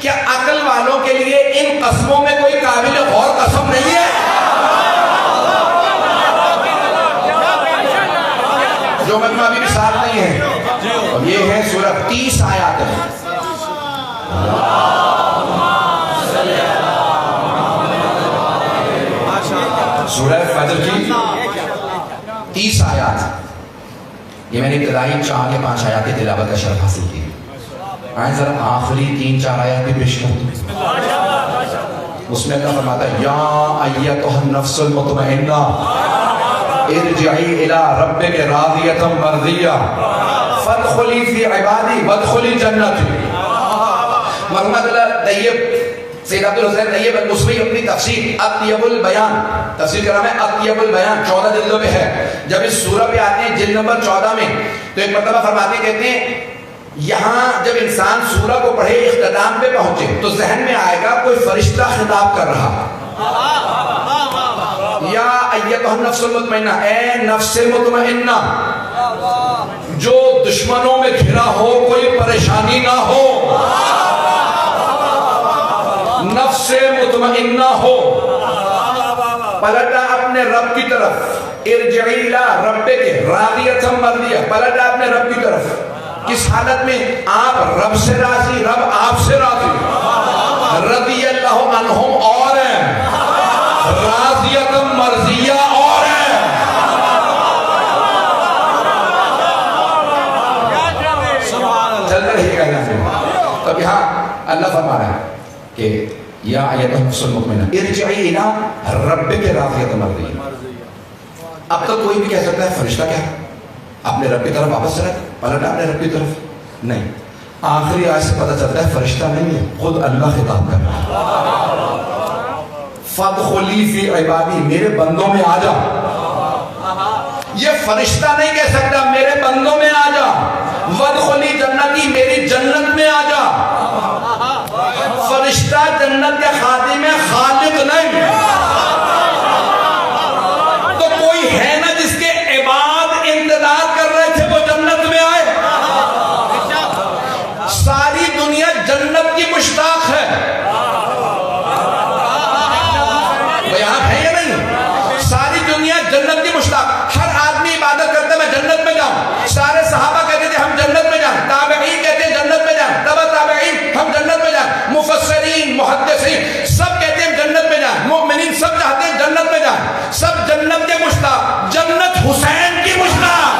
کیا عقل والوں کے لیے ان قسموں میں کوئی قابل غور قسم نہیں ہے؟ جو مجمع بھی ساتھ نہیں ہے. اور یہ ہے سورہ 30 آیات ہے. سورہ فجر کی 30 آیات. یہ میں نے ابتدائی 4 یا 5 آیات کی تلاوت کا شرف حاصل کی. آئیں ذرا آخری 3-4 آیات بھی پیش کروں. اس میں اللہ فرماتا ہے یا ایتھا النفس المطمئنہ ارجعی الی ربک راضیۃ مرضیہ فادخلی فی عبادی وادخلی جنتی. محمد اللہ طیب سید عبدالحسین طیب المصری اپنی تفسیر اطیب البیان، تفسیر کا نام ہے اطیب البیان، 14 جلدوں پہ ہے. جب اس سورہ پہ آتے ہیں جلد نمبر 14 میں تو ایک مرتبہ فرماتے کہتے ہیں یہاں جب انسان سورہ کو پڑھے اختتام پہ پہنچے تو ذہن میں آئے گا کوئی فرشتہ خطاب کر رہا. یا ایتھا النفس المطمئنہ، اے نفس مطمئنہ جو دشمنوں میں گھرا ہو، کوئی پریشانی نہ ہو، نفس مطمئنہ ہو، پلٹا اپنے رب کی طرف. ارجعی الی ربک راضیۃ مرضیہ، پلٹا اپنے رب کی طرف. کس حالت میں؟ آپ رب سے راضی، رب آپ سے راضی. رضی اللہ عنہم اور ہیں، راضیۃ مرضیہ اور ہیں. چلتا رہیے گا یہاں. تو یہاں اللہ فرما رہا ہے کہ یا ایتھا النفس المطمئنہ ارجعی الی ربک راضیۃ مرضیہ. اب تک کوئی بھی کہہ سکتا ہے فرشتہ کیا اپنے رب کی طرف واپس چلا، پلٹا اپنے رب کی طرف. نہیں، آخری آیت سے پتہ چلتا ہے فرشتہ نہیں ہے، خود اللہ خطاب کر رہا ہے۔ فَادْخُلِي فِي عِبَادِي، میرے بندوں میں آ جا۔ یہ فرشتہ نہیں کہہ سکتا میرے بندوں میں آ جا۔ وَادْخُلِي جنتی، میری جنت میں آ جا۔ فرشتہ جنت کے خادم ہے، خالق نہیں۔ تو کوئی ہے نا جس کے عباد انتظار کر رہے تھے وہ جنت میں آئے؟ ساری دنیا جنت کی مشتاق ہے۔ وہ یہاں ہے یا نہیں؟ ساری دنیا جنت کی مشتاق، ہر آدمی عبادت کرتا ہے میں جنت میں جاؤں۔ سارے صحابہ کہتے تھے ہم جنت میں جائیں، تابعین کہتے ہیں جنت میں جائیں، تبع تابعین ہم جنت میں جائیں، مفسرین محدثین سب کہتے ہیں جنت میں جائیں، مومنین سب چاہتے ہیں جنت میں جائیں، سب جنت کے مشتاق، جنت حسین کی مشتاق۔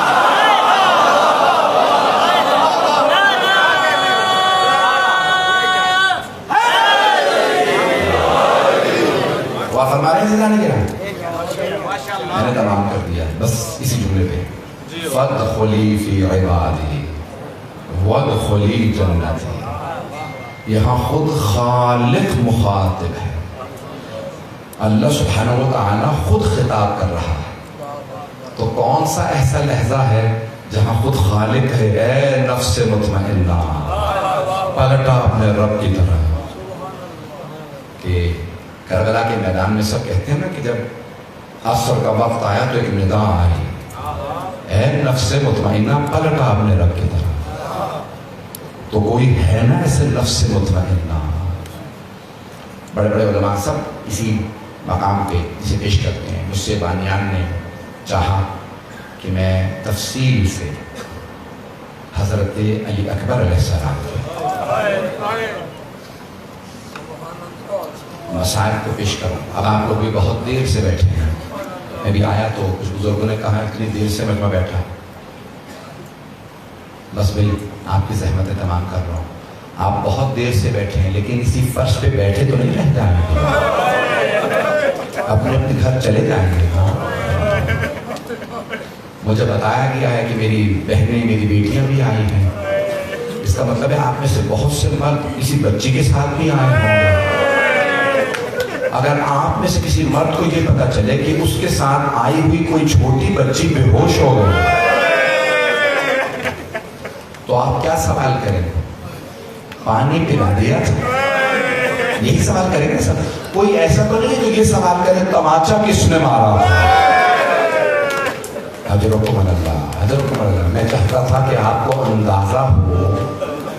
وہ فرما رہے ہیں نہیں کہہ میں نے تمام کر دیا بس اسی جملے پہ فَادْخُلِي فِي عِبَادِي وَادْخُلِي جَنَّتِي۔ یہاں خود خالق مخاطب ہے، اللہ سبحانہ و تعالیٰ خود خطاب کر رہا ہے۔ تو کون سا ایسا لحظہ ہے جہاں خود خالق ہے، اے نفس مطمئنہ پلٹا اپنے رب کی طرح۔ کہ کربلا کے میدان میں سب کہتے ہیں نا کہ جب عصر کا وقت آیا تو ایک ندا آئی، اے نفس مطمئنہ پلٹا اپنے رب کی طرح۔ تو کوئی ہے نا ایسے نفس مطمئنہ؟ بڑے بڑے علماء سب اسی مقام پہ اسے پیش کرتے ہیں۔ مجھ سے بانیان نے چاہا کہ میں تفصیل سے حضرت علی اکبر علیہ السلام کے مسائل کو پیش کروں۔ اب آپ لوگ بھی بہت دیر سے بیٹھے ہیں، میں بھی آیا تو کچھ بزرگوں نے کہا اتنی دیر سے میں بیٹھا، بس بھائی آپ کی زحمتیں تمام کر رہا ہوں۔ آپ بہت دیر سے بیٹھے ہیں لیکن اسی فرش پہ بیٹھے تو نہیں رہ جائیں گے، اپنے اپنے گھر چلے جائیں گے۔ مجھے بتایا گیا ہے کہ میری بہنیں میری بیٹیاں بھی آئی ہیں، اس کا مطلب ہے آپ میں سے بہت سے مرد کسی بچی کے ساتھ بھی آئے ہوں گے۔ اگر آپ میں سے کسی مرد کو یہ پتا چلے کہ اس کے ساتھ آئی ہوئی کوئی چھوٹی بچی بے ہوش ہو گئی تو آپ کیا سوال کریں گے؟ پانی پلا دیا؟ یہی سوال کریں گے سب؟ کوئی ایسا تو نہیں جو یہ سوال کرے تماچا کس نے مارا؟ حضرکم اللہ، حضرکم اللہ۔ میں چاہتا تھا کہ آپ کو اندازہ ہو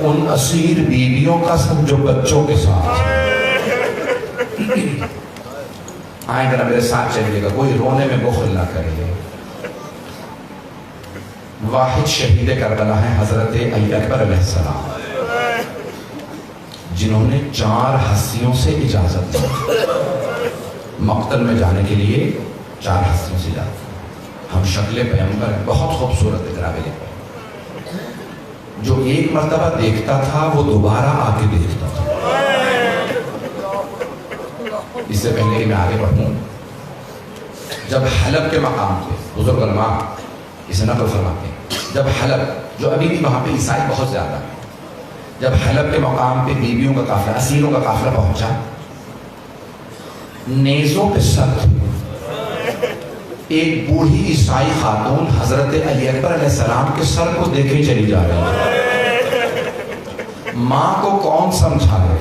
ان اسیر بیویوں کا سب جو بچوں کے ساتھ آئیں ذرا میرے ساتھ چلیے گا، کوئی رونے میں بخل نہ کرے۔ واحد شہید کربلا ہے حضرت علی اکبر علیہ السلام، جنہوں نے 4 ہستیوں سے اجازت دی مقتل میں جانے کے لیے۔ 4 ہستیوں سے اجازت، ہم شکل پیغمبر ہیں، بہت خوبصورت اقرابے پر، جو ایک مرتبہ دیکھتا تھا وہ دوبارہ آ کے دیکھتا تھا۔ اس سے پہلے کہ میں آگے بڑھوں، جب حلب کے مقام پہ بزرگ علماء اسے نقل فرماتے ہیں، جب حلب جو ابھی بھی وہاں پہ عیسائی بہت زیادہ ہیں، جب حلب کے مقام پہ بیویوں کا قافلہ، اسیروں کا قافلہ پہنچا، نیزوں پہ سر تھے، ایک بوڑھی عیسائی خاتون حضرت علی اکبر علیہ السلام کے سر کو دیکھے چلی جا رہی ہے۔ ماں کو کون سمجھائے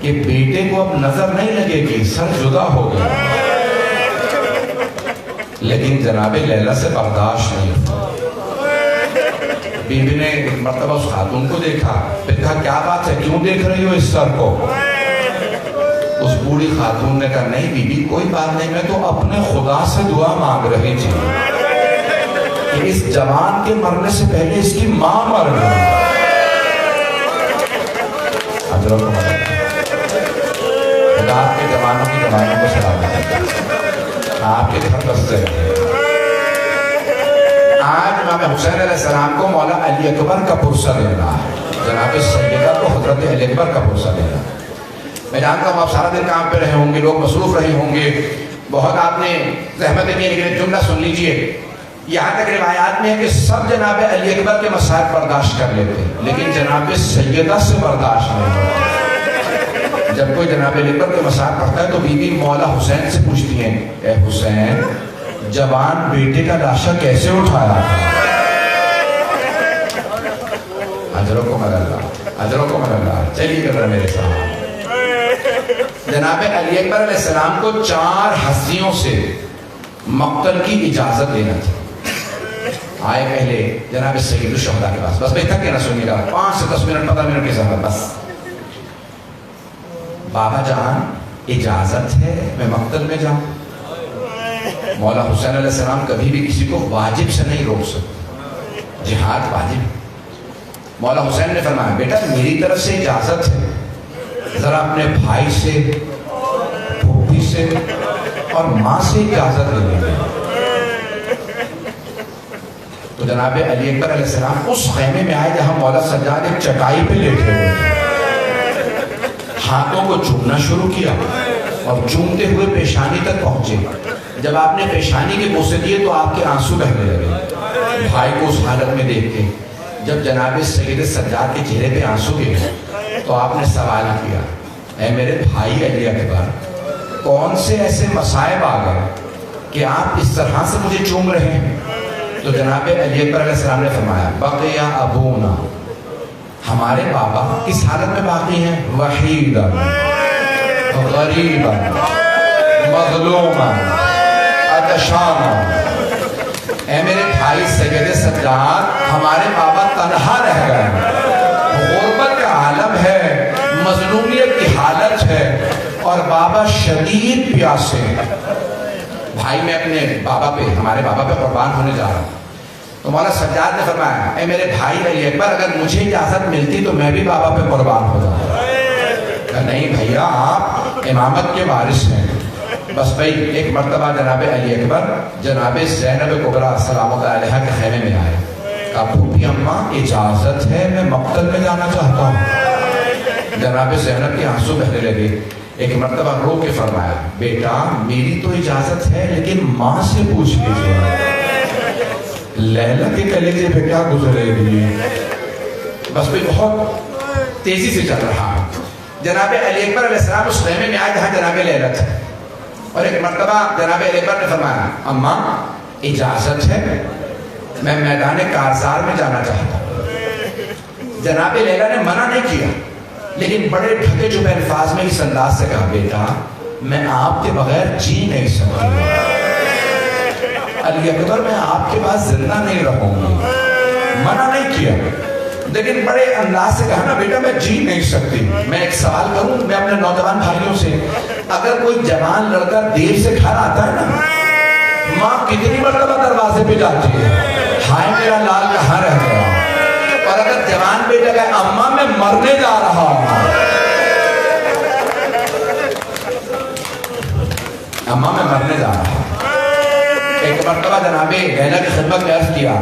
کہ بیٹے کو اب نظر نہیں لگے گی، سر جدا ہو گیا، لیکن جناب لیلا سے برداشت نہیں ہوا۔ بی بی نے ایک مرتبہ اس خاتون کو دیکھا، پھر کہا کیا بات ہے، کیوں دیکھ رہی ہو اس سر کو؟ اس بوڑھی خاتون نے کہا نہیں بی بی کوئی بات نہیں، میں تو اپنے خدا سے دعا مانگ رہی تھی کہ اس جوان کے مرنے سے پہلے اس کی ماں مر گئی۔ حضرت کو مدد خدا آپ کے جوانوں کی جوانوں کو سلامت ہے، آپ کے گھر بستے رہے۔ آج امام حسین علیہ السلام کو مولا علی اکبر کا پرسہ لینا ہے، جناب سیدہ کو حضرت علی اکبر کا پرسہ لینا ہے۔ میں جانتا ہوں آپ سارا دن کام پہ رہے ہوں گے، لوگ مصروف رہے ہوں گے، بہت آپ نے زحمتیں کی، لیکن ایک جملہ سن لیجئے، یہاں تک روایات میں ہے کہ سب جناب علی اکبر کے مسائل برداشت کر لیتے لیکن جناب سیدہ سے برداشت نہیں۔ جب کوئی جناب علی اکبر کے مسائل پڑھتا ہے تو بی بی مولا حسین سے پوچھتی ہیں، اے حسین جوان بیٹے کا لاشا کیسے اٹھایا؟ اجرکم اللہ، اجرکم اللہ۔ چلیے کر میرے ساتھ، جناب علی اکبر علیہ السلام کو 4 ہستیوں سے مقتل کی اجازت دینا تھی۔ آئے پہلے جناب سید الشہداء کے پاس، بس بھائی تھک کے نہ سنیے گا، 5 سے 10 منٹ 15 منٹ کی زحمت بس۔ بابا جان اجازت ہے میں مقتل میں جاؤں؟ مولا حسین علیہ السلام کبھی بھی کسی کو واجب سے نہیں روک سکتے، جہاد واجب۔ مولا حسین نے فرمایا بیٹا میری طرف سے اجازت ہے، ذرا اپنے بھائی سے، پھوپھی سے اور ماں سے اجازت لے لیں۔ تو جناب علی اکبر علیہ السلام اس خیمے میں آئے جہاں مولا سجاد ایک چٹائی پہ لیٹے ہوئے تھے، ہاتھوں کو چومنا شروع کیا اور چومتے ہوئے پیشانی تک پہنچے۔ جب آپ نے پیشانی کے بوسے دیے تو آپ کے آنسو بہنے لگے بھائی کو اس حالت میں دیکھ کے۔ جب جناب سید سجاد کے چہرے پہ آنسو گئے تو آپ نے سوال کیا، اے میرے بھائی علی اکبر کون سے ایسے مصائب آ گئے کہ آپ اس طرح سے مجھے چوم رہے ہیں؟ تو جناب علی اکبر علیہ السلام نے فرمایا بقی ابونا، ہمارے بابا کس حالت میں باقی ہیں؟ وحیدا غریبا مظلوما عطشانا۔ اے میرے بھائی سید سجاد ہمارے بابا تنہا رہ گئے، غربت کا عالم ہے، مظلومیت کی حالت ہے اور بابا شدید پیاسے ہیں۔ بھائی میں اپنے بابا پہ، ہمارے بابا پہ قربان ہونے جا رہا ہوں۔ تو مولا سجاد نے فرمایا اے میرے بھائی علی اکبر اگر مجھے اجازت ملتی تو میں بھی بابا پہ قربان ہو جاؤں۔ کہ نہیں بھیا آپ امامت کے وارث ہیں۔ بس بھائی ایک مرتبہ جناب علی اکبر جناب زینب کبریٰ سلام اللہ علیہا کے خیمے میں آئے، کہا پھوپھی اماں اجازت ہے میں مقتل میں جانا چاہتا ہوں۔ جناب زینب کے آنسو بہنے لگے، ایک مرتبہ رو کے فرمایا بیٹا میری تو اجازت ہے لیکن ماں سے پوچھ لیجیے لیلا کے کلیجے پہ کیا گزرے گی۔ بس بھی بہت تیزی سے چل رہا ہے۔ جناب علی اکبر علیہ السلام اس خیمے میں آئے جہاں جناب لیلا تھے، اور ایک مرتبہ جناب علی اکبر نے فرمایا اماں اجازت ہے میں میدان کارزار میں جانا چاہتا ہوں۔ جناب لیلا نے منع نہیں کیا لیکن بڑے ڈھکے چپے الفاظ میں اس انداز سے کہا بیٹا میں آپ کے بغیر جی نہیں سکتی، علی اکبر میں آپ کے پاس زندہ نہیں رہوں گی۔ منع نہیں کیا لیکن بڑے انداز سے کہا نا بیٹا میں جی نہیں سکتی۔ میں ایک سوال کروں میں اپنے نوجوان بھائیوں سے، اگر کوئی جوان لڑکا دیر سے گھر آتا ہے نا ماں کتنی مرتبہ دروازے پہ جاتی ہے ہائے میرا لال کہاں رہ گیا، اور اگر جوان بیٹا کہے اماں میں مرنے جا رہا ہوں، اماں میں مرنے جا رہا ہوں۔ ایک مرتبہ جناب لیلا کی خدمت میں عرض کیا،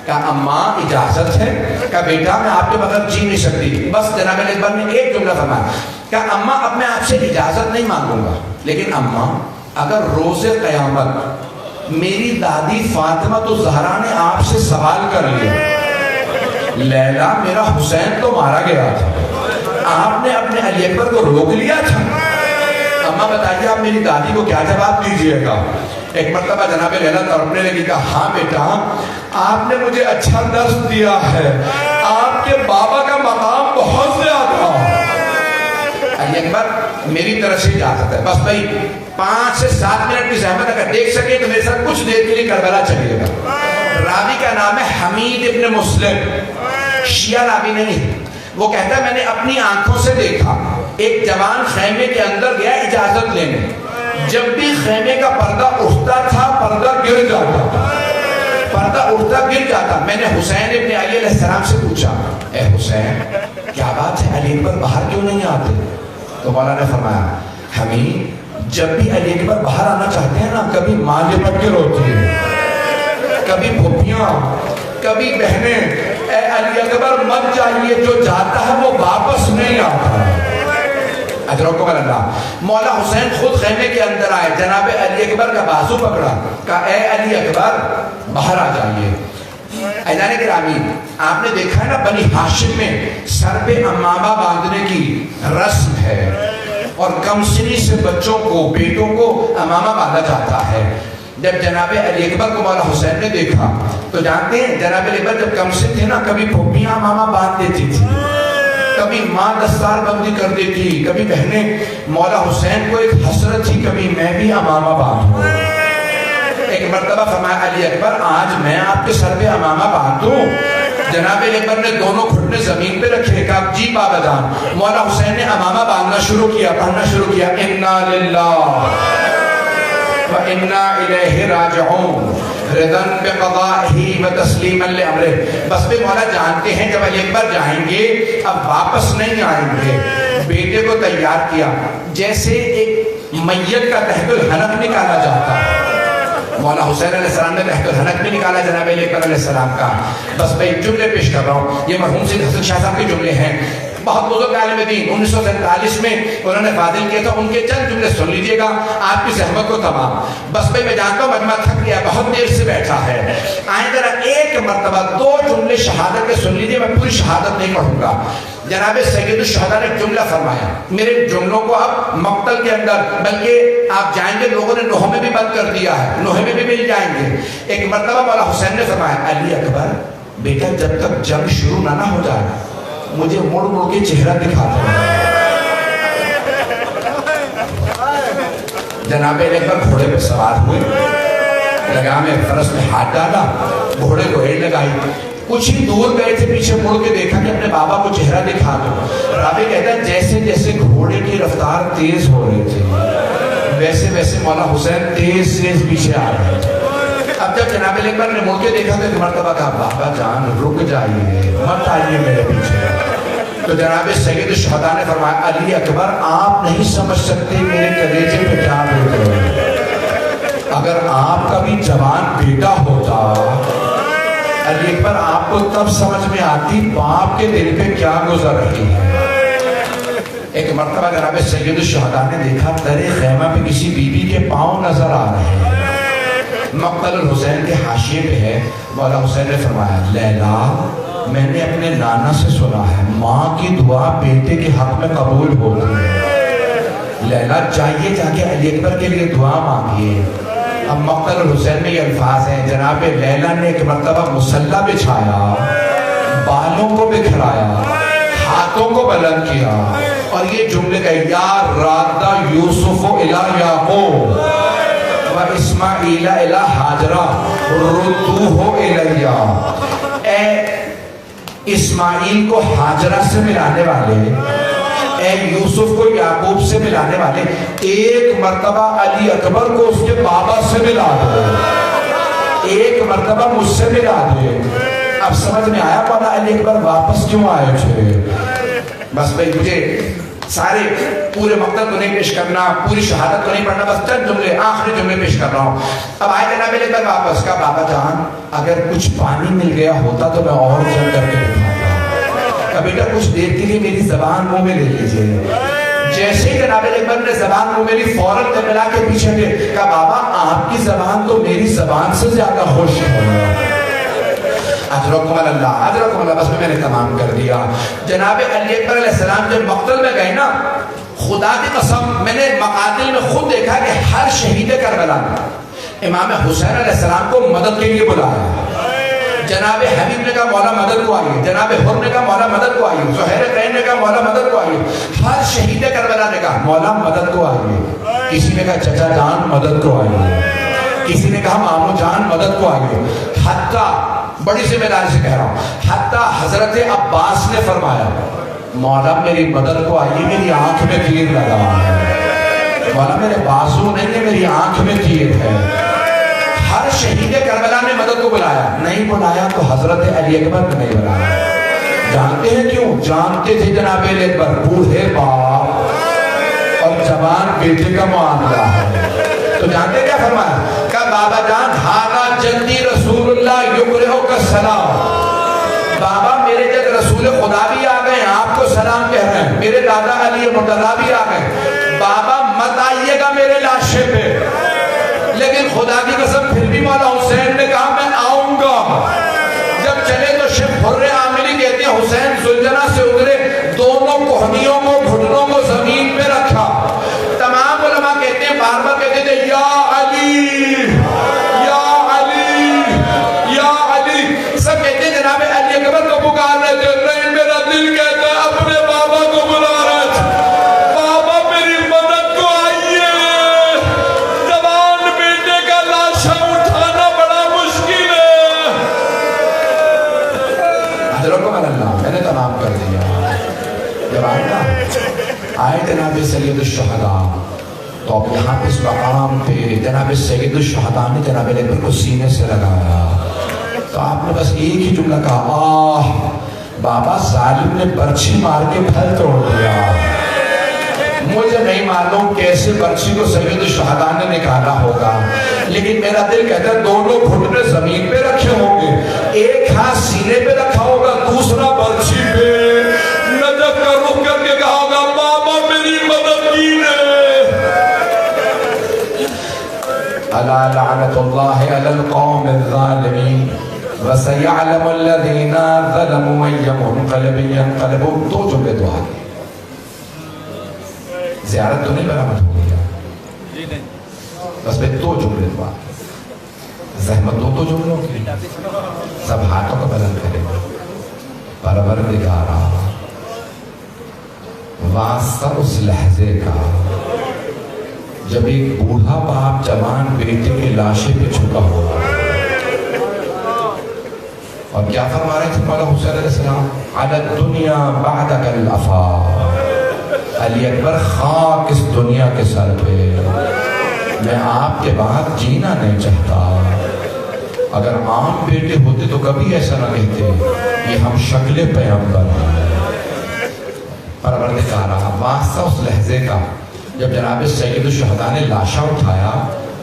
کہا اماں اجازت ہے؟ کہا بیٹا میں آپ کے بغیر جی نہیں سکتی۔ بس جناب علی اکبر نے ایک جملہ فرمایا، کہا اماں اب میں آپ سے اجازت نہیں مانگوں گا لیکن اماں اگر روز قیامت میری دادی فاطمہ الزہرا نے آپ سے سوال کر لیا لیلا میرا حسین تو مارا گیا تھا، آپ نے اپنے علی اکبر کو روک لیا تھا، اماں بتائیے آپ میری دادی کو کیا جواب دیجئے گا؟ ایک مرتبہ جناب لیلا تڑپنے لگی، کہا ہاں بیٹا آپ نے مجھے اچھا درس دیا ہے، آپ کے بابا کا مقام بہت زیادہ۔ علی اکبر میری طرف سے اجازت ہے، بس بھائی 5 سے 7 منٹ کی زحمت اگر دیکھ سکے تو میرے ساتھ کچھ دیر کے لیے کربلا چلیے گا۔ راوی کا نام ہے حمید ابن مسلم، شیعہ راوی نہیں ہے، وہ کہتا ہے میں نے اپنی آنکھوں سے دیکھا ایک جوان خیمے کے اندر گیا اجازت لینے، جب بھی خیمے کا پردہ اٹھتا تھا پردہ گر جاتا، پردہ اٹھتا گر جاتا۔ میں نے حسین ابن علی علیہ السلام سے پوچھا اے حسین کیا بات ہے علی اکبر باہر کیوں نہیں آتے؟ تو مولا نے فرمایا حمید جب بھی علی اکبر باہر آنا چاہتے ہیں نا کبھی ماں لپٹ کے روتی ہے، کبھی پھوپھیاں، کبھی بہنیں، اے علی اکبر مت جائیے، جو جاتا ہے وہ واپس نہیں آتا۔ اجرکم اللہ. مولا حسین خود خیمے کے اندر آئے, جناب علی اکبر کا بازو پکڑا, کہا اے علی اکبر باہر آ جائیے. عزیزان گرامی, آپ نے دیکھا ہے نا بنی ہاشم میں سر پہ امامہ باندھنے کی رسم ہے, اور کم سنی سے بچوں کو, بیٹوں کو امامہ باندھا جاتا ہے. جب جناب علی اکبر کو مولا حسین نے دیکھا تو جانتے ہیں جناب علی اکبر جب کم سن تھے نا, کبھی پھوپھیاں امامہ باندھ دیتی تھی, کبھی ماں دستار بندی کر دیتی, کبھی بہنیں. مولا حسین کو ایک حسرت تھی کبھی میں بھی امامہ باندھوں. ایک مرتبہ فرمایا علی اکبر آج میں آپ کے سر پہ امامہ باندھوں. جناب علی اکبر نے دونوں گھٹنے زمین پہ رکھے, کہا جی بابا جان. مولا حسین نے امامہ باندھنا شروع کیا, پڑھنا شروع کیا, انا للہ وَإِنَّا إِلَيْهِ رَاجِعُونَ رِضًا بِقَضَائِهِ وَتَسْلِيمًا لِأَمْرِهِ. بس پہ مولا جانتے ہیں جب علی اکبر جائیں گے اب واپس نہیں آئیں گے. بیٹے کو تیار کیا جیسے ایک میت کا تحت الحنک نکالا جاتا ہے. مولا حسین علیہ السلام نے تحت الحنک بھی نکالا جناب علی اکبر علیہ السلام کا. بس میں ایک جملے پیش کر رہا ہوں, یہ مرحوم سید حسن شاہ صاحب کے جملے ہیں, بہت بزرگ عالم دین, 1947 میں انہوں نے فاضل کیا تھا. ان کے چند جملے سن لیجئے گا, آپ کی زحمت کو تمام. بس بھائی میں جانتا ہوں مجمع تھک گیا, بہت دیر سے بیٹھا ہے. آئیں ذرا ایک مرتبہ 2 جملے شہادت کے سن لیجئے, میں پوری شہادت نہیں پڑھوں گا. جناب سید الشہداء نے جملہ فرمایا, میرے جملوں کو اب مقتل کے اندر, بلکہ آپ جائیں گے لوگوں نے نوحہ میں بھی بند کر دیا ہے, نوحے میں بھی مل جائیں گے. ایک مرتبہ مولا حسین نے فرمایا علی اکبر بیٹا جب تک جنگ شروع نہ ہو جائے مجھے مڑ مڑ کے چہرہ دکھاتا ہے. جناب علی اکبر گھوڑے پہ سوار ہوئے, لگام فرس میں ہاتھ ڈالا, گھوڑے کو ایڑ لگائی, کچھ ہی دور گئے تھے, پیچھے مڑ کے دیکھا کہ اپنے بابا کو چہرہ دکھا دو. راوی کہتا ہے جیسے جیسے گھوڑے کی رفتار تیز ہو رہی تھی ویسے ویسے مولا حسین تیز پیچھے آ رہے تھے. اب جب جناب علی اکبر نے مڑ کے دیکھا تو ایک مرتبہ کہا بابا جان رک جائیے, مت آئیے میرے پیچھے. تو جناب سید الشہداء نے فرمایا علی اکبر آپ نہیں سمجھ سکتے میرے کلیجے پہ کیا بیت رہی ہے. اگر آپ کا بھی جوان بیٹا ہوتا علی اکبر آپ کو تب سمجھ میں آتی باپ کے دل پہ کیا گزر رہی ہے. ایک مرتبہ جناب سید الشہداء نے دیکھا درے خیمہ پہ کسی بی بی کے پاؤں نظر آ رہے ہیں. مقتل الحسین کے حاشیے پہ ہے. مولا حسین نے فرمایا لیلا میں نے اپنے نانا سے سنا ہے ماں کی دعا بیٹے کے حق میں قبول ہوتی ہے. لیلا جائیے جا کے علی اکبر کے لیے دعا مانگیے. اب مقتل الحسین میں یہ الفاظ ہیں, جناب لیلا نے ایک مرتبہ مصلی بچھایا, بالوں کو بکھرایا, ہاتھوں کو بلند کیا, اور یہ جملے کا یا رادہ یوسف الی یعقوب و اسماعیل الی حاجرہ ردوہ الیہ. اے اسماعیل کو حاجرہ سے ملانے والے, اے یوسف کو یعقوب سے ملانے والے, ایک مرتبہ علی اکبر کو اس کے بابا سے ملا دے, ایک مرتبہ مجھ سے ملا دے. اب سمجھ میں آیا مولا علی اکبر واپس کیوں آئے تھے. بس بھائی مجھے سارے پورے مقتل کو نہیں پیش کرنا, پوری شہادت کو نہیں پڑھنا, بس چند جملے آخری جملے پیش کر رہا ہوں. اب آئے جناب علی اکبر واپس, کا بابا جان اگر کچھ پانی مل گیا ہوتا تو میں اور جل کر کے دکھاتا. بیٹا کچھ دیر کے لیے میری زبان منہ میں لے لیجئے. جیسے ہی جناب علی اکبر نے زبان منہ میں لی فوراً ملا کے پیچھے گئے, کہا بابا آپ کی زبان تو میری زبان سے زیادہ خوش ہے. اجرکم اللہ, اجرکم اللہ. بس میں نے تمام کر دیا. جناب علی اکبر علیہ السلام جب مقتل میں گئے نا, خدا کی قسم میں نے مقاتل میں خود دیکھا کہ ہر شہید کربلا امام حسین علیہ السلام کو مدد کے لیے بلایا. جناب حبیب نے کہا مولا مدد کو آئیے, جناب حر نے کہا مولا مدد کو آئیے, زہیر قین نے کہا مولا مدد کو آئیے. ہر شہید کربلا نے کہا مولا مدد کو آئیے. کسی نے کہا چچا جان مدد کو آئیے, کسی نے کہا مامو جان مدد کو آئیے. حتیٰ بڑی ذمہ داری سے کہہ رہا ہوں, حتیٰ حضرت عباس نے فرمایا مولا میری مدد کو آئیے, میری آنکھ میں تیر لگا ہے. مولا میرے بازو نہیں ہے, میری آنکھ میں تیر ہے. ہر شہید کربلا نے مدد کو بلایا, نہیں بلایا تو حضرت علی اکبر نے نہیں بلایا. جانتے ہیں کیوں؟ جانتے تھے جناب علی اکبر بوڑھے باپ اور جوان بیٹے کا معاملہ ہے. تو جانتے کیا فرمایا, کہ بابا جان ہاگا جدی رسول اللہ یقرئک السلام. بابا میرے جد رسول خدا بھی آ گئے, آپ کو سلام کہہ رہے ہیں، میرے دادا علی مرتضیٰ بھی آ گئے، بابا مت آئیے گا میرے لاشے پہ، لیکن خدا کی قسم پھر بھی مولا حسین نے کہا میں آؤں گا۔ جب چلے تو شیخ حر عامری کہتے ہیں حسین زلجنہ سے اترے، دونوں کوہنیوں کو گھٹنوں کو زمین پہ رکھا۔ تمام علماء کہتے ہیں، بار بار کہتے تھے یا علی یا علی یا علی، سب کہتے ہیں جناب علی اکبر کو پکار رہے تھے، نہیں میرا دل کہتا ہے اپنے بابا کو بلا رہے تھے، بابا میری مدد کو آئیے، جوان بیٹے کا لاشا اٹھانا بڑا مشکل ہے۔ حضرت اللہ میں نے تمام کر دیا۔ جب آئے جناب سید الشہداء، تو اب یہاں پہ اس مقام پہ جناب سید الشہداء نے جناب اکبر کو سینے سے لگایا، تو آپ نے بس ایک ہی جملہ کہا، آہ بابا ظالم نے برچھی مار کے پھل توڑ دیا۔ مجھے نہیں معلوم کیسے برچھی کو سید الشہداء نے نکالا ہوگا، لیکن میرا دل کہتا ہے دونوں گھٹنے زمین پہ رکھے ہوں گے، ایک ہاتھ سینے پہ رکھا ہوگا، دوسرا برچھی پہ، نجف کا رخ کر کے کہا ہوگا بابا میری مدد کیجیے۔ الا لعنت اللہ علی القوم الظالمین وسیعلم الذین ظلموا من منقلب ینقلبون۔ دو جملے دعا کی، زیارت تو نہیں برآمد ہو گئی، بس میں دو جملے دعا کی، زحمت دو جملوں کی، سب ہاتھوں کو بلند کریں۔ پروردگارا واسطہ اس لحظے کا جب ایک بوڑھا باپ جوان بیٹے کے لاشے پہ چھکا ہوا، اور کیا فرما رہے تھے مولا حسین علیہ السلام، علی الدنیا بعدک الافا، علی اکبر خاک اس دنیا کے سر پہ، میں آپ کے بعد جینا نہیں چاہتا۔ اگر عام بیٹے ہوتے تو کبھی ایسا نہ کہتے، یہ ہم شکل پیغمبر ہیں۔ پروردگارا واسطہ اس لحظے کا جب جناب سید الشہداء نے لاشا اٹھایا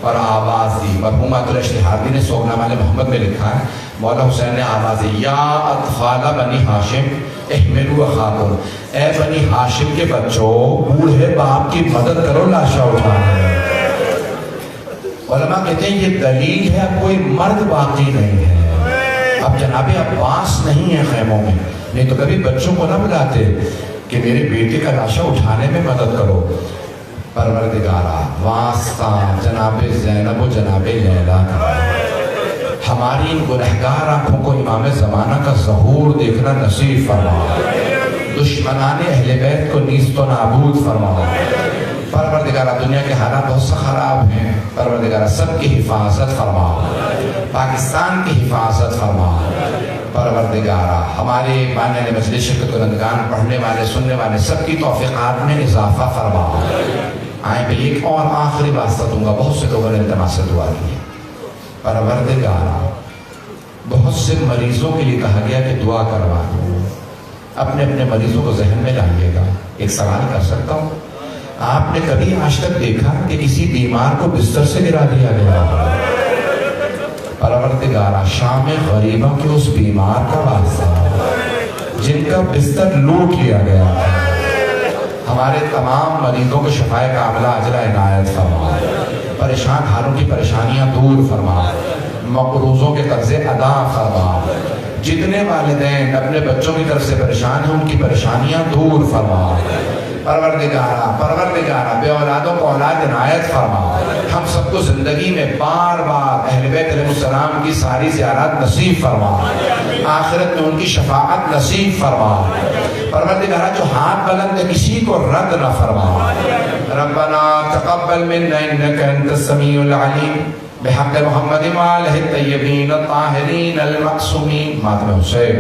اور آواز دی، مرحوم عطا الاشتہاردی نے سوگنامہ محمد میں لکھا ہے، مولا حسین نے آواز دی، یا اطفال بنی ہاشم احملوا اخاکم، اے بنی ہاشم کے بچوں بوڑھے باپ کی مدد کرو لاشا اٹھانے۔ علماء کہتے ہیں یہ دلیل ہے اب کوئی مرد باقی نہیں ہے، اب جناب عباس نہیں ہے خیموں میں، نہیں تو کبھی بچوں کو نہ بلاتے کہ میرے بیٹے کا لاشا اٹھانے میں مدد کرو۔ پروردگارا واسطہ جناب زینب و جناب لیلا کا، ہماری ان گنہگار آنکھوں کو امام زمانہ کا ظہور دیکھنا نصیب فرما، دشمنان اہل بیت کو نیست و نابود فرما۔ پروردگارہ دنیا کے حالات بہت سے خراب ہیں، پروردگارہ سب کی حفاظت فرما، پاکستان کی حفاظت فرما۔ پروردگارہ ہمارے بانیان مجلس شرکت کنندگان، پڑھنے والے سننے والے سب کی توفیقات میں اضافہ فرما۔ آئیں بھی ایک اور آخری واسطہ دوں گا، بہت سے لوگوں نے التماس سے دعا کی۔ پروردگارہ بہت سے مریضوں کے لیے کہا گیا کہ دعا کروا دو، اپنے اپنے مریضوں کو ذہن میں لائیے گا۔ ایک سوال کر سکتا ہوں، آپ نے کبھی آج تک دیکھا کہ کسی بیمار کو بستر سے گرا دیا گیا؟ پروردگارہ شام غریبہ کے اس بیمار کا واسطہ جن کا بستر لوٹ لیا گیا، ہمارے تمام مریضوں کو شفائے کاملہ اجر عنایت فرما، پریشان حالوں کی پریشانیاں دور فرما، مقروضوں کے قرضے ادا فرما، جتنے والدین اپنے بچوں کی طرف سے پریشان ہیں ان کی پریشانیاں دور فرما۔ پروردگارہ بے اولادوں کو اولاد عنایت فرما، ہم سب کو زندگی میں بار بار اہل بیت علیہ السلام کی ساری زیارات نصیب فرما، آخرت میں ان کی شفاعت نصیب فرما۔ پروردگارہ جو ہاتھ بلند ہے کسی کو رد نہ فرما۔ ربنا تقبل منا انک انت السمیع العلیم بحق محمد وآلہ الطیبین الطاہرین المعصومین۔ ماتم حسین